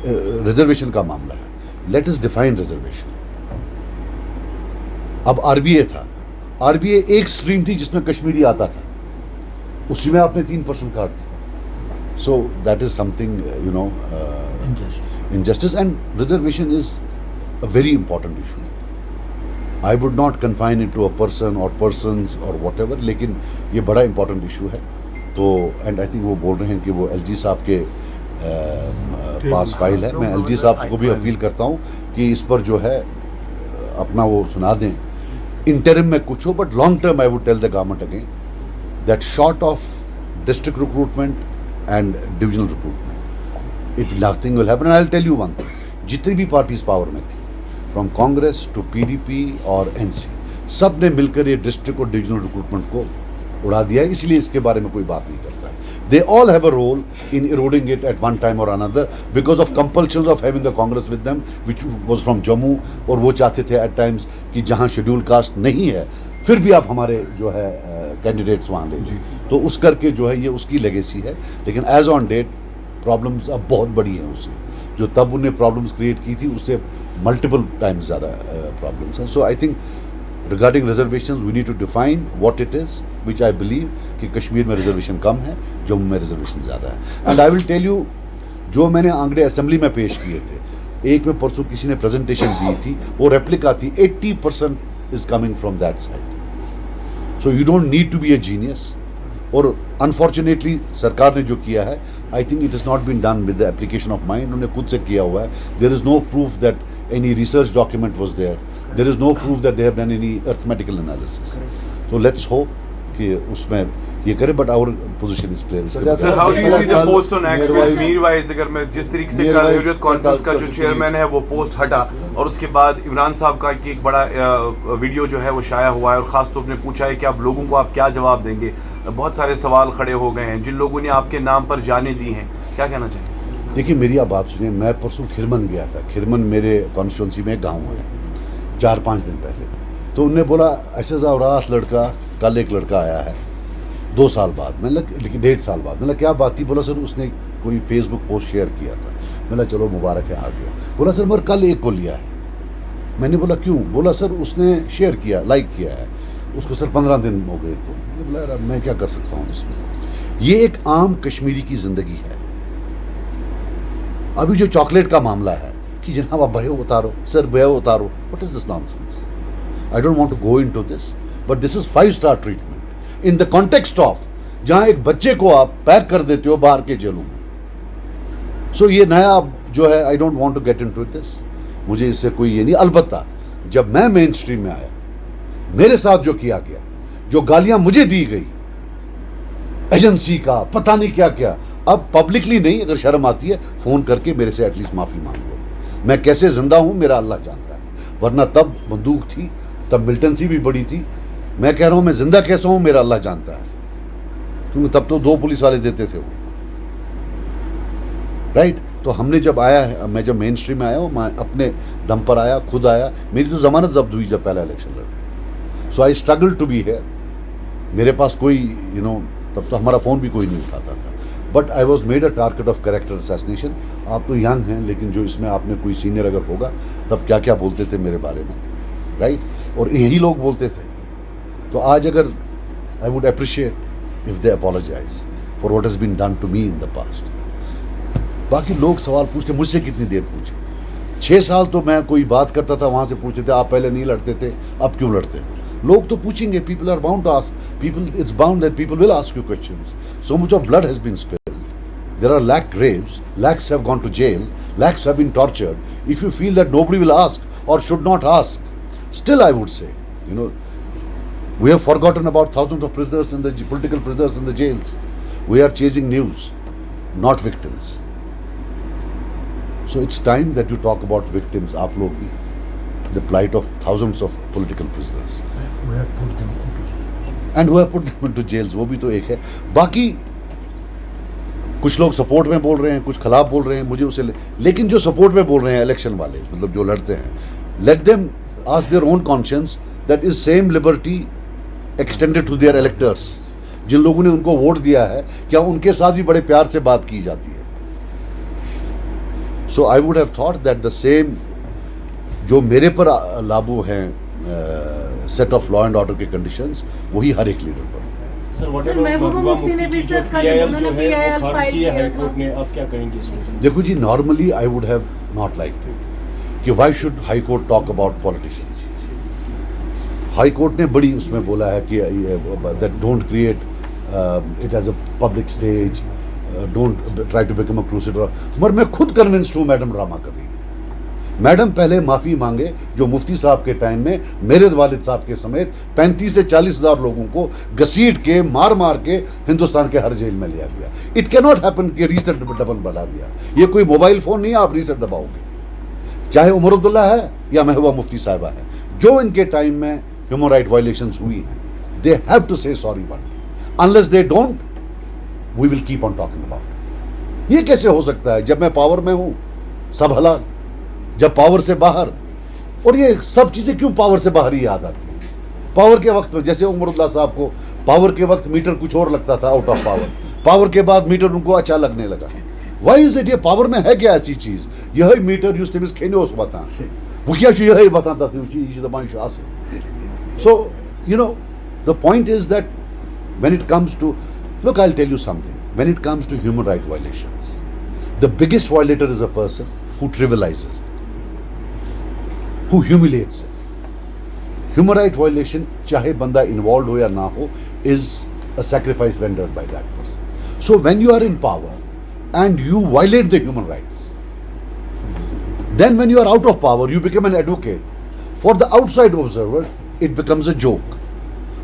Reservation का मामला है, लेट अस डिफाइन रिजर्वेशन। अब आरबीए था, आरबीए एक स्ट्रीम थी जिसमें कश्मीरी आता था, उसी में आपने 3% काट दिया। So that is something injustice, and reservation is a very important issue. I would not confine it to a person or persons or whatever, लेकिन ये बड़ा important issue है। तो एंड आई थिंक वो बोल रहे हैं कि वो एलजी साहब के पास फाइल है। मैं एलजी साहब को भी अपील करता हूँ कि इस पर जो है अपना वो सुना दें। इंटरिम में कुछ हो, but long term I would tell the government again that short of district recruitment and divisional recruitment it nothing will happen. I will tell you one thing, जितनी भी पार्टीज पावर में थी, फ्रॉम कांग्रेस टू पीडीपी और NC, सब ने मिलकर ये district और डिविजनल रिक्रूटमेंट को उड़ा दिया है, इसलिए इसके बारे में कोई बात नहीं करता है। They all have a role in eroding it at one time और another because of compulsion of having a Congress with them which was from Jammu, और वो चाहते थे एट टाइम्स कि जहां शेड्यूल कास्ट नहीं है फिर भी आप हमारे जो है कैंडिडेट्स वहाँ ले जी, तो उस करके जो है ये उसकी लेगेसी है। लेकिन एज ऑन डेट प्रॉब्लम्स अब बहुत बड़ी हैं उससे, जो तब उन्हें प्रॉब्लम्स क्रिएट की थी उससे मल्टीपल टाइम्स ज़्यादा प्रॉब्लम्स हैं। So I think regarding reservations we need to define what it is, which I believe कि कश्मीर में रिजर्वेशन कम है, जम्मू में रिजर्वेशन ज़्यादा है। And I will tell you, जो मैंने आंकड़े असेंबली में पेश किए थे, एक में परसों किसी ने प्रेजेंटेशन दी थी, वो रेप्लिका थी, 80% is coming from that side. So you don't need to be a genius. और अनफॉर्चुनेटली सरकार ने जो किया है, I think it is not been done with the application of mind, उन्होंने खुद से किया हुआ है। There is no proof that any research document was there, there is no proof that they have done any arithmetical analysis. तो let's hope कि उसमें ये करे, but our position is clear. Sir, how do you see the post on X with Mirwaiz? अगर मैं जिस तरीके से कल हुर्रियत कॉन्फ्रेंस का जो चेयरमैन है वो पोस्ट हटा, और उसके बाद इमरान साहब का एक बड़ा वीडियो जो है वो शाया हुआ है, और खास तौर पर पूछा है कि आप लोगों को आप क्या जवाब देंगे। बहुत सारे सवाल खड़े हो गए हैं, जिन लोगों ने आपके नाम पर जाने दी हैं, क्या कहना चाहिए? देखिए मेरी आप बात सुनिए, मैं परसों खिरमन गया था। खिरमन मेरे कॉन्स्टिट्यूंसी में गाँव है, 4-5 दिन पहले। तो उनने बोला ऐसे रात लड़का, कल एक लड़का आया है 2 साल बाद, मतलब 1.5 साल बाद। मतलब क्या बात थी? बोला सर उसने कोई फेसबुक पोस्ट शेयर किया था। मैंने चलो मुबारक है, आ गया। बोला सर मगर कल एक को लिया है। मैंने बोला क्यों? बोला सर उसने शेयर किया, लाइक किया है, उसको सर 15 दिन हो गए। तो मैंने बोला यार मैं क्या कर सकता हूँ इसमें? ये एक आम कश्मीरी की ज़िंदगी है। अभी जो चॉकलेट का मामला है कि जनाब आप भयो उतारो, सर भयो उतारो, what is this nonsense? I don't want to go into this, but this is 5-स्टार treatment in the context of जहां एक बच्चे को आप पैक कर देते हो बाहर के जेलों में। सो ये नया जो है, I don't want to get into this, मुझे इससे कोई ये नहीं। अलबत्ता जब मैं मेन स्ट्रीम में आया, मेरे साथ जो किया गया, जो गालियां मुझे दी गई एजेंसी का, पता नहीं क्या क्या, अब पब्लिकली नहीं, अगर शर्म आती है फोन करके मेरे से एटलीस्ट माफी मांग लो। मैं कैसे जिंदा हूं मेरा अल्लाह जानता है, वरना तब बंदूक थी, तब मिलिटेंसी भी बड़ी थी। मैं कह रहा हूं मैं जिंदा कैसा हूं मेरा अल्लाह जानता है, क्योंकि तब तो 2 पुलिस वाले देते थे वो, राइट। तो हमने जब आया है, मैं जब मेन स्ट्रीम में आया हूँ, मैं अपने दम पर आया, खुद आया। मेरी तो जमानत जब्त हुई जब पहला इलेक्शन लड़ा। So I struggle to be here. मेरे पास कोई तब तो हमारा फ़ोन भी कोई नहीं उठाता था, but I was made a target of character assassination. आप तो यंग हैं, लेकिन जो इसमें आपने कोई सीनियर अगर होगा, तब क्या क्या बोलते थे मेरे बारे में, राइट। और यही लोग बोलते थे। तो आज अगर I would appreciate if they apologise for what has been done to me in the past. बाकी लोग सवाल पूछते, मुझसे कितनी देर पूछे? 6 साल तो मैं कोई बात करता था, वहाँ से पूछते थे आप पहले नहीं लड़ते थे, अब क्यों लड़ते हो? लोग तो पूछेंगे, people are bound to ask, people it's bound that people will ask you questions. So much of blood has been spilled, there are lakh graves, lakhs have gone to jail, lakhs have been tortured. If you feel that nobody will ask or should not ask, still I would say, we have forgotten about thousands of prisoners in the political prisoners in the jails. We are chasing news, not victims. So it's time that you talk about victims, आप लोग भी, the plight of thousands of political prisoners. Who have put them into jail. And who have put them into jails, वो भी तो एक है। बाकी कुछ लोग सपोर्ट में बोल रहे हैं, कुछ खिलाफ बोल रहे हैं, मुझे उसे लेकिन जो सपोर्ट में बोल रहे हैं इलेक्शन वाले, मतलब जो लड़ते हैं, let them ask their own conscience that is same liberty extended to their electors. जिन लोगों ने उनको वोट दिया है, क्या उनके साथ भी बड़े प्यार से बात की जाती है? So I would have thought that the same जो मेरे पर लागू हैं set of law and order के कंडीशंस, वही हर एक लीडर पर। सर महबूबा मुफ्ती ने भी सर कल उन्होंने PIL फाइल किया है हाईकोर्ट ने, आप क्या कहेंगे इसमें? देखो जी, normally I would have not liked it कि why should high court talk about politicians. High court ने बड़ी उसमें बोला है कि that don't create it as a public stage, don't try to become a crusader. मगर मैं खुद कन्विंस्ड हूँ मैडम ड्रामा कर रही है। मैडम पहले माफ़ी मांगे जो मुफ्ती साहब के टाइम में मेरे वालिद साहब के समेत 35 से 40 हज़ार लोगों को घसीट के मार मार के हिंदुस्तान के हर जेल में लिया गया। इट कैन नॉट हैपन कि रीसेट बटन बढ़ा दिया। ये कोई मोबाइल फ़ोन नहीं है आप रीसेट दबाओगे। चाहे उमर अब्दुल्ला है या महबूबा मुफ्ती साहिबा है, जो इनके टाइम में ह्यूमन राइट वायलेशंस हुई हैं, they have to say sorry one. Unless they don't, we will keep on talking about. ये कैसे हो सकता है जब मैं पावर में हूँ सब हला, जब पावर से बाहर, और ये सब चीज़ें क्यों पावर से बाहर ही याद आती हैं? पावर के वक्त में जैसे उमरुल्लाह साहब को पावर के वक्त मीटर कुछ और लगता था, आउट ऑफ पावर, पावर के बाद मीटर उनको अच्छा लगने लगा। Why is it? ये पावर में है क्या ऐसी चीज़? यही मीटर यूज तमिस खेनियोस बता वो क्या यही बताता था so you know the point is that when it comes to, look, I'll tell you something, when it comes to human right violations, the biggest violator is a person who trivializes it, who humiliates it. Human right violation, चाहे बंदा involved हो या ना हो, is a sacrifice rendered by that person. So when you are in power and you violate the human rights, then when you are out of power, you become an advocate. For the outside observer, it becomes a joke.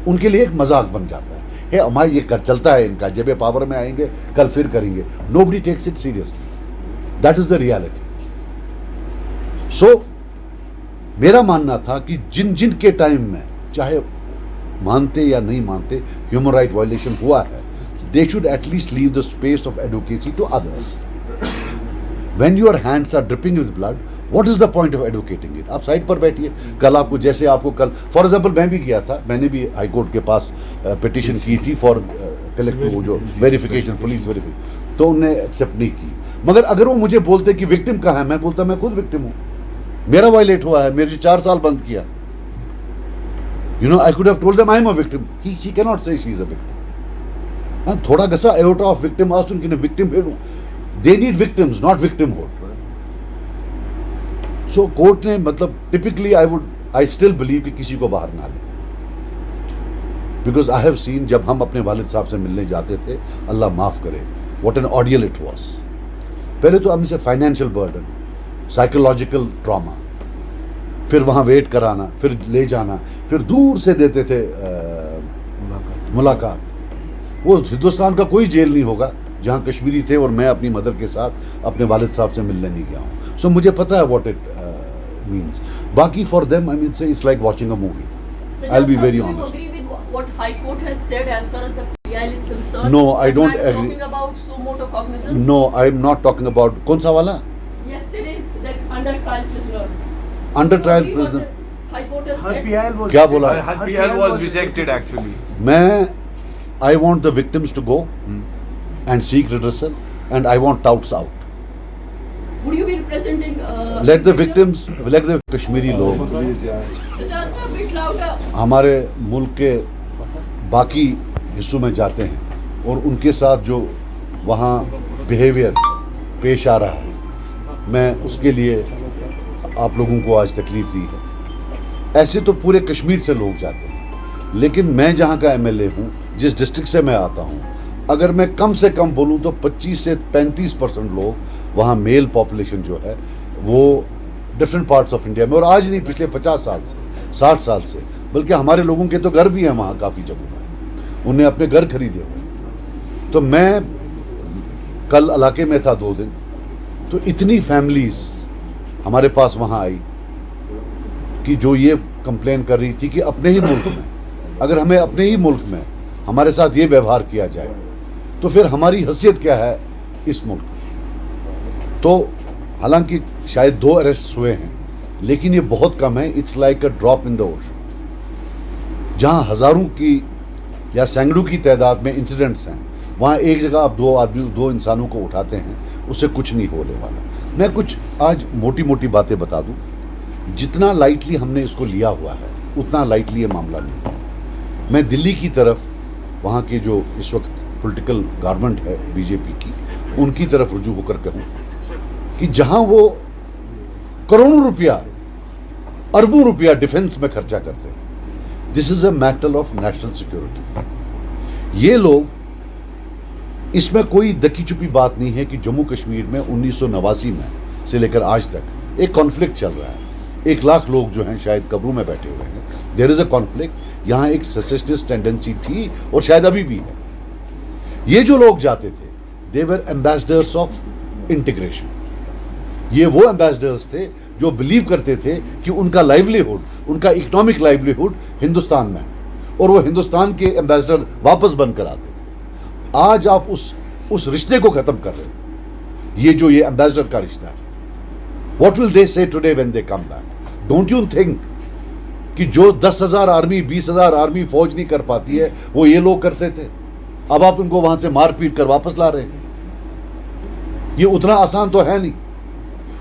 उनके लिए एक मजाक बन जाता है। हे हमारा ये कर चलता है इनका, जब ये पावर में आएंगे कल फिर करेंगे। Nobody takes it seriously. That is the reality. So मेरा मानना था कि जिन जिन के टाइम में, चाहे मानते या नहीं मानते, ह्यूमन राइट वायलेशन हुआ है, they should at least leave the space of advocacy to others. When your hands are dripping with blood, what is the point of advocating it? आप साइड पर बैठिए। कल आपको, जैसे आपको कल फॉर एग्जाम्पल मैं भी गया था, मैंने भी हाई कोर्ट के पास पिटिशन की थी फॉर कलेक्टिव जो वेरिफिकेशन, पुलिस वेरिफिकेशन, तो उन्होंने एक्सेप्ट नहीं की। मगर अगर वो मुझे बोलते कि विक्टिम कहाँ है, मैं बोलता मैं खुद विक्टिम हूँ, मेरा वायलेट हुआ है, मेरे 4 साल बंद किया। You know, I could have told them I am a victim. She can not से शी इज अ विक्टिम। थोड़ा घसा एओटा ऑफ विक्टिम आज उनकी victim, they need victims, not victimhood. So court ने, मतलब टिपिकली आई स्टिल बिलीव कि किसी को बाहर ना ले, बिकॉज आई हैव सीन, जब हम अपने वालिद साहब से मिलने जाते थे, अल्लाह माफ करे, what an ordeal it was. पहले तो हम इसे फाइनेंशियल बर्डन, साइकोलॉजिकल ट्रॉमा, फिर वहाँ वेट कराना, फिर ले जाना, फिर दूर से देते थे मुलाकात। वो हिंदुस्तान का कोई जेल नहीं होगा जहाँ कश्मीरी थे और मैं अपनी मदर के साथ अपने वालिद साहब से मिलने नहीं गया हूँ। सो मुझे पता है व्हाट इट मीन्स। बाकी फॉर देम, आई मीन से it's like watching a movie. I will be very honest. What High Court has said as far as the PIL is concerned? No, I don't agree. Talking about suo motu cognizance? No, I am not talking about कौन सा वाला? Yesterday's, that's under trial prisoners. Under You trial agree what prisoner. the High Court has her said? PIL was क्या बोला? Her PIL was rejected actually. मैं, I want the victims to go and seek redressal, and I want touts out. Would you be representing? Let the victims, let the Kashmiri लोग Sajjad sir, a bit louder. हमारे मुल्क के बाकी हिस्सों में जाते हैं और उनके साथ जो वहाँ बिहेवियर पेश आ रहा है, मैं उसके लिए आप लोगों को आज तकलीफ दी है। ऐसे तो पूरे कश्मीर से लोग जाते हैं, लेकिन मैं जहाँ का MLA हूँ, जिस डिस्ट्रिक्ट से मैं आता हूँ, अगर मैं कम से कम बोलूँ तो 25 से 35% लोग वहाँ, मेल पॉपुलेशन जो है वो डिफरेंट पार्ट्स ऑफ इंडिया में, और आज नहीं पिछले 50 साल से, 60 साल से, बल्कि हमारे लोगों के तो घर भी हैं वहाँ काफ़ी जगहों में, उन्हें अपने घर खरीदे हुए। तो मैं कल इलाके में था 2 दिन, तो इतनी फैमिलीज़ हमारे पास वहाँ आई कि जो ये कंप्लेन कर रही थी कि अपने ही मुल्क में, अगर हमें अपने ही मुल्क में हमारे साथ ये व्यवहार किया जाए तो फिर हमारी हैसियत क्या है इस मुल्क में। तो हालांकि शायद 2 अरेस्ट हुए हैं, लेकिन ये बहुत कम है। It's like a drop in the ocean. जहाँ हज़ारों की या सैकड़ों की तादाद में इंसिडेंट्स हैं, वहाँ एक जगह आप 2 इंसानों को उठाते हैं, उससे कुछ नहीं होने वाला। मैं कुछ आज मोटी मोटी बातें बता दूं। जितना लाइटली हमने इसको लिया हुआ है उतना लाइटली ये मामला नहीं है। मैं दिल्ली की तरफ, वहाँ के जो इस वक्त पॉलिटिकल गवर्नमेंट है बीजेपी की, उनकी तरफ रुजू होकर कहूँ कि जहाँ वो करोड़ों रुपया, अरबों रुपया डिफेंस में खर्चा करते हैं, this is a matter of national security. ये लोग, इसमें कोई दकी छुपी बात नहीं है कि जम्मू कश्मीर में 1989 में से लेकर आज तक एक कॉन्फ्लिक्ट चल रहा है। 1 लाख लोग जो हैं शायद कब्रों में बैठे हुए हैं। There is a conflict. यहाँ एक सेसेशनिस्ट टेंडेंसी थी और शायद अभी भी है। ये जो लोग जाते थे, दे वर एम्बेसडर्स ऑफ इंटीग्रेशन। ये वो एम्बेसडर्स थे जो बिलीव करते थे कि उनका लाइवलीहुड, उनका इकोनॉमिक लाइवलीहुड हिंदुस्तान में है और वो हिंदुस्तान के एम्बेसडर वापस बनकर आते थे। आज आप उस रिश्ते को खत्म कर रहे हो। ये जो ये एम्बेसडर का रिश्ता है, व्हाट विल दे से today when they come back? Don't you think कि जो 10,000 आर्मी, 20,000 आर्मी फौज नहीं कर पाती है, वो ये लोग करते थे। अब आप उनको वहां से मार पीट कर वापस ला रहे हैं। ये उतना आसान तो है नहीं।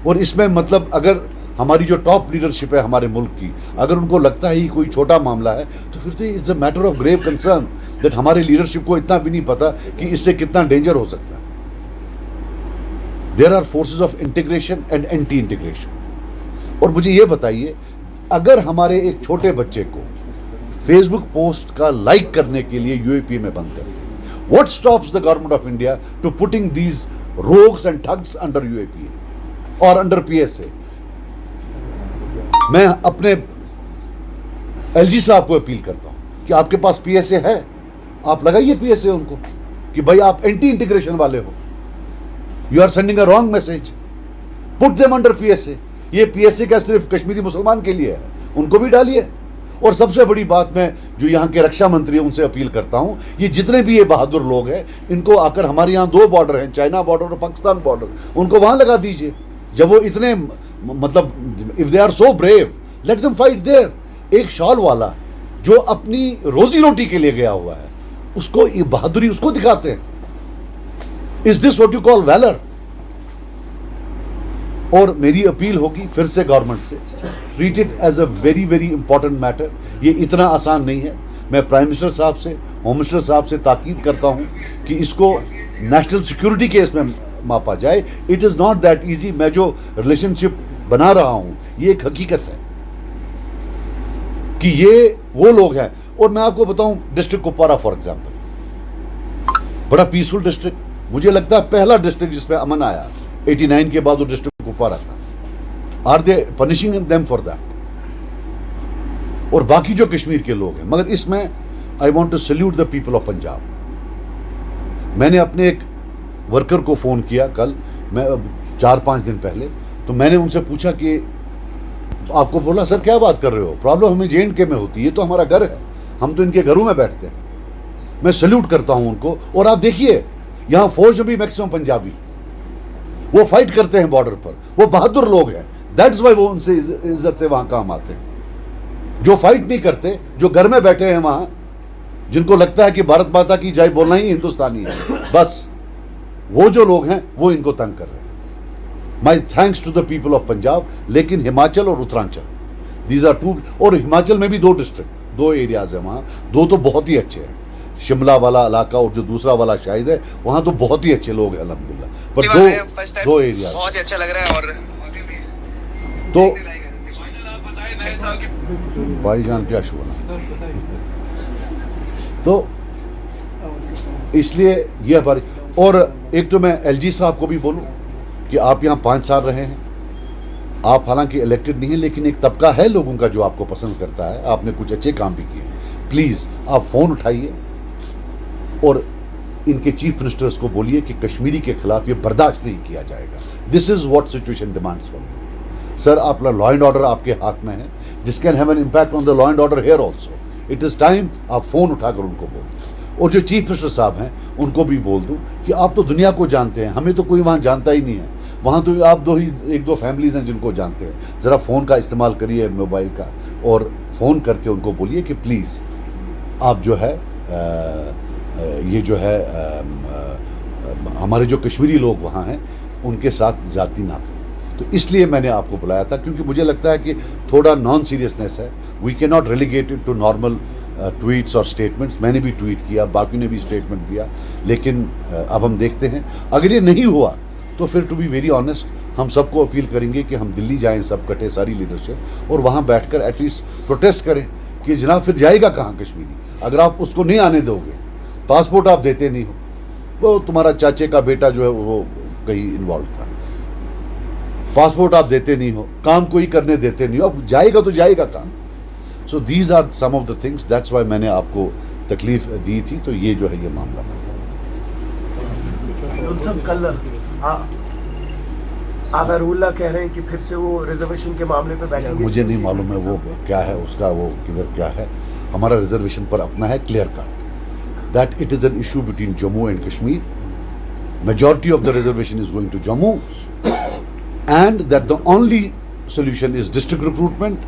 और इसमें मतलब अगर हमारी जो टॉप लीडरशिप है हमारे मुल्क की, अगर उनको लगता है ये कोई छोटा मामला है, तो फिर तो it's a matter of grave concern that हमारे लीडरशिप को इतना भी नहीं पता कि इससे कितना डेंजर हो सकता है। There are forces of integration and anti integration. और मुझे ये बताइए, अगर हमारे एक छोटे बच्चे को फेसबुक पोस्ट का लाइक करने के लिए यूएपी में बंद कर दें, what stops the government of India to putting these rogues and thugs under UAP और अंडर पीएसए? मैं अपने एलजी साहब को अपील करता हूं कि आपके पास पीएसए है, आप लगाइए पीएसए उनको कि भाई आप एंटी इंटीग्रेशन वाले हो, you are sending a wrong message, put them under PSA. ये पीएसए का सिर्फ कश्मीरी मुसलमान के लिए है, उनको भी डालिए। और सबसे बड़ी बात, मैं जो यहाँ के रक्षा मंत्री हैं उनसे अपील करता हूँ, ये जितने भी ये बहादुर लोग हैं, इनको आकर, हमारे यहाँ 2 बॉर्डर हैं, चाइना बॉर्डर और पाकिस्तान बॉर्डर, उनको वहां लगा दीजिए। जब वो इतने मतलब if they are so brave, let them fight there. एक शॉल वाला जो अपनी रोजी रोटी के लिए गया हुआ है, उसको ये बहादुरी उसको दिखाते हैं। Is this what you call valour? और मेरी अपील होगी फिर से गवर्नमेंट से, treat it as a very very important matter. ये इतना आसान नहीं है। मैं प्राइम मिनिस्टर साहब से, होम मिनिस्टर साहब से ताकीद करता हूं कि इसको नेशनल सिक्योरिटी केस में मापा जाए। It is not that easy. मैं जो रिलेशनशिप बना रहा हूं, ये एक हकीकत है कि ये वो लोग हैं। और मैं आपको बताऊं, डिस्ट्रिक्ट कुपवारा फॉर एग्जाम्पल, बड़ा पीसफुल डिस्ट्रिक्ट, मुझे लगता है पहला डिस्ट्रिक्ट जिसपे अमन आया 89 के बाद वो डिस्ट्रिक्ट कुपवारा था। Are they punishing them for that? और बाकी जो कश्मीर के लोग हैं, मगर इसमें I want to salute the people of Punjab. मैंने अपने एक वर्कर को फ़ोन किया कल, मैं 4-5 दिन पहले, तो मैंने उनसे पूछा कि आपको, बोला सर क्या बात कर रहे हो, प्रॉब्लम हमें J&K में होती है, ये तो हमारा घर है, हम तो इनके घरों में बैठते हैं। मैं सल्यूट करता हूं उनको। और आप देखिए, यहां फौज में भी मैक्सिमम पंजाबी, वो फाइट करते हैं बॉर्डर पर, वो बहादुर लोग हैं। दैट्स वाई वो उनसे इज्जत से वहां काम आते हैं। जो फाइट नहीं करते, जो घर में बैठे हैं वहां, जिनको लगता है कि भारत माता की जय बोलना ही हिंदुस्तानी है, बस वो जो लोग हैं वो इनको तंग कर रहे हैं। My thanks to the people of Punjab. लेकिन हिमाचल और उत्तरांचल, दीज आर 2, और हिमाचल में भी 2 डिस्ट्रिक्ट, 2 एरियाज है वहाँ, 2 तो बहुत ही अच्छे हैं। शिमला वाला इलाका और जो दूसरा वाला शायद है, वहाँ तो बहुत ही अच्छे लोग हैं अल्हम्दुलिल्लाह। पर 2 एरियाज बहुत ही अच्छा लग रहा है। और तो भाईजान क्या शुभ, तो इसलिए यह बात। और एक तो मैं एलजी साहब को भी बोलूं कि आप यहाँ 5 साल रहे हैं, आप हालांकि इलेक्टेड नहीं हैं, लेकिन एक तबका है लोगों का जो आपको पसंद करता है, आपने कुछ अच्छे काम भी किए। प्लीज़ आप फ़ोन उठाइए और इनके चीफ मिनिस्टर्स को बोलिए कि कश्मीरी के खिलाफ ये बर्दाश्त नहीं किया जाएगा। This is what situation demands for. Sir, अपना लॉ एंड ऑर्डर आपके हाथ में है, this can have an impact on the law and order here also. It is time आप फ़ोन उठाकर उनको बोल दें। और जो चीफ मिनिस्टर साहब हैं उनको भी बोल दूं कि आप तो दुनिया को जानते हैं, हमें तो कोई वहाँ जानता ही नहीं है। वहाँ तो आप 1-2 फैमिलीज़ हैं जिनको जानते हैं। ज़रा फ़ोन का इस्तेमाल करिए, मोबाइल का, और फ़ोन करके उनको बोलिए कि प्लीज़ आप जो है ये जो है हमारे जो कश्मीरी लोग वहाँ हैं उनके साथ ज़्यादती ना करें। तो इसलिए मैंने आपको बुलाया था, क्योंकि मुझे लगता है कि थोड़ा नॉन सीरियसनेस है. We can not relegate it to normal tweets और स्टेटमेंट्स. मैंने भी ट्वीट किया, बाकी ने भी स्टेटमेंट दिया, लेकिन अब हम देखते हैं. अगर ये नहीं हुआ तो फिर टू बी वेरी ऑनेस्ट हम सबको अपील करेंगे कि हम दिल्ली जाएं, सब कटे, सारी लीडरशिप, और वहाँ बैठकर एटलीस्ट प्रोटेस्ट करें कि जनाब फिर जाएगा कहाँ कश्मीरी, अगर आप उसको नहीं आने दोगे. पासपोर्ट आप देते नहीं हो, वो तुम्हारा चाचे का बेटा जो है वो कहीं इन्वॉल्व था, पासपोर्ट आप देते नहीं हो, काम कोई करने देते नहीं हो, अब जाएगा तो जाएगा काम. So these are some of the things, that's why मैंने आपको तकलीफ दी थी. तो ये जो है ये मामला है. सब कल आगारुल्ला कह रहे हैं कि फिर से वो रिजर्वेशन के मामले पे बैठेंगे. मुझे नहीं मालूम है वो क्या है, उसका वो किधर क्या है. हमारा रिजर्वेशन पर अपना है clear cut that it is an issue between Jammu and Kashmir. Majority of the reservation is going to Jammu and that the only solution is district recruitment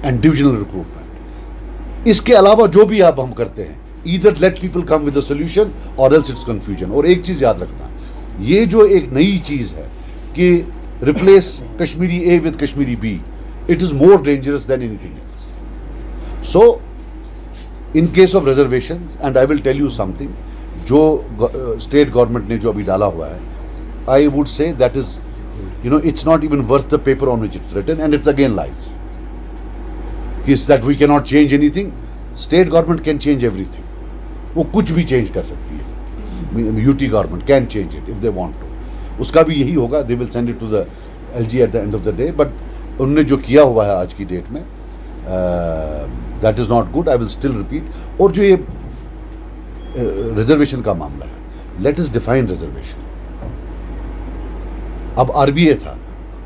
and divisional recruitment. इसके अलावा जो भी आप हम करते हैं, either let people come with a solution और else it's confusion. और एक चीज़ याद रखना, ये जो एक नई चीज़ है कि replace Kashmiri A with Kashmiri B, it is more dangerous than anything else. So in case of reservations, and I will tell you something, जो स्टेट गवर्नमेंट ने जो अभी डाला हुआ है, I would say that is it's not even worth the paper on which it's written, and it's again lies. Is that we cannot change anything? State government can change everything. वो कुछ भी change कर सकती है. UT government can change it if they want to. उसका भी यही होगा. They will send it to the LG at the end of the day. But उन्होंने जो किया हुआ है आज की डेट में, that is not good. I will still repeat. और जो ये रिजर्वेशन का मामला है, let us define reservation. अब आरबीए था,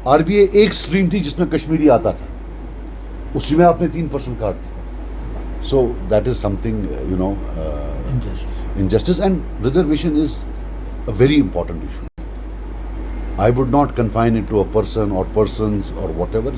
आरबीए एक स्ट्रीम थी जिसमें कश्मीरी आता था, उसी में आपने 3% काट दिया. So that is something injustice, and reservation is a very important issue. I would not confine it to a person or persons or whatever.